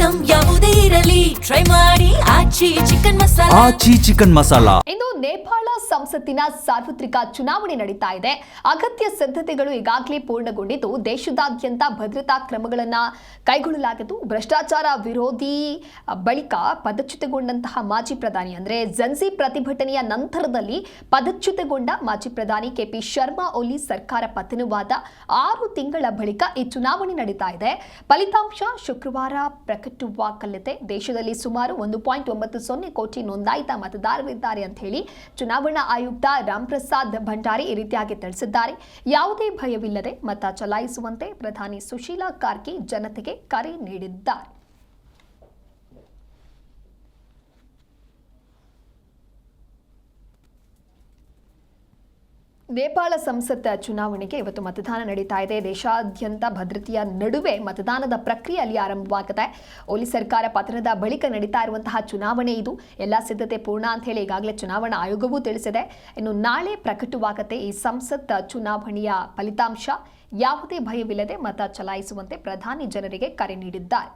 Item ಯಾವುದೇ ಇರಲಿ try ಮಾಡಿ ಆಚಿ ಚಿಕನ್ ಮಸಾಲಾ. ಇಂದು ನೇಪಾಳ ಸಂಸತ್ತಿನ ಸಾರ್ವತ್ರಿಕ ಚುನಾವಣೆ ನಡೀತಾ ಇದೆ. ಅಗತ್ಯ ಸಿದ್ಧತೆಗಳು ಈಗಾಗಲೇ ಪೂರ್ಣಗೊಂಡಿದ್ದು ದೇಶದಾದ್ಯಂತ ಭದ್ರತಾ ಕ್ರಮಗಳನ್ನು ಕೈಗೊಳ್ಳಲಾಗಿದ್ದು ಭ್ರಷ್ಟಾಚಾರ ವಿರೋಧಿ ಬಳಿಕ ಪದಚ್ಯುತಗೊಂಡಂತಹ ಮಾಜಿ ಪ್ರಧಾನಿ ಅಂದ್ರೆ ಜನ್ಸಿ ಪ್ರತಿಭಟನೆಯ ನಂತರದಲ್ಲಿ ಪದಚ್ಯುತಗೊಂಡ ಮಾಜಿ ಪ್ರಧಾನಿ ಕೆಪಿ ಶರ್ಮಾ ಒಲಿ ಸರ್ಕಾರ ಪತನವಾದ 6 ತಿಂಗಳ ಬಳಿಕ ಈ ಚುನಾವಣೆ ನಡೀತಾ ಇದೆ. ಫಲಿತಾಂಶ ಶುಕ್ರವಾರ ಪ್ರಕಟವಾಗಲಿದೆ. ದೇಶದಲ್ಲಿ ಸುಮಾರು 1.90 ಕೋಟಿ ನೋಂದಾಯಿತ ಮತದಾರರಿದ್ದಾರೆ ಅಂತ ಹೇಳಿ ಚುನಾವಣಾ ಆಯುಕ್ತ ರಾಮ್ ಪ್ರಸಾದ್ ಭಂಡಾರಿ ಈ ರೀತಿಯಾಗಿ ತಿಳಿಸಿದ್ದಾರೆ. ಯಾವುದೇ ಭಯವಿಲ್ಲದೆ ಮತ ಚಲಾಯಿಸುವಂತೆ ಪ್ರಧಾನಿ ಸುಶೀಲಾ ಕಾರ್ಕಿ ಜನತೆಗೆ ಕರೆ ನೀಡಿದ್ದಾರೆ. ನೇಪಾಳ ಸಂಸತ್ ಚುನಾವಣೆಗೆ ಇವತ್ತು ಮತದಾನ ನಡೀತಾ ಇದೆ. ದೇಶಾದ್ಯಂತ ಭದ್ರತೆಯ ನಡುವೆ ಮತದಾನದ ಪ್ರಕ್ರಿಯೆಯಲ್ಲಿ ಆರಂಭವಾಗಿದೆ. ಓಲಿ ಸರ್ಕಾರ ಪತನದ ಬಳಿಕ ನಡೀತಾ ಇರುವಂತಹ ಚುನಾವಣೆ ಇದು. ಎಲ್ಲ ಸಿದ್ಧತೆ ಪೂರ್ಣ ಅಂತ ಹೇಳಿ ಈಗಾಗಲೇ ಚುನಾವಣಾ ಆಯೋಗವೂ ತಿಳಿಸಿದೆ. ಇನ್ನು ನಾಳೆ ಪ್ರಕಟವಾಗುತ್ತೆ ಈ ಸಂಸತ್ ಚುನಾವಣೆಯ ಫಲಿತಾಂಶ. ಯಾವುದೇ ಭಯವಿಲ್ಲದೆ ಮತ ಚಲಾಯಿಸುವಂತೆ ಪ್ರಧಾನಿ ಜನರಿಗೆ ಕರೆ ನೀಡಿದ್ದಾರೆ.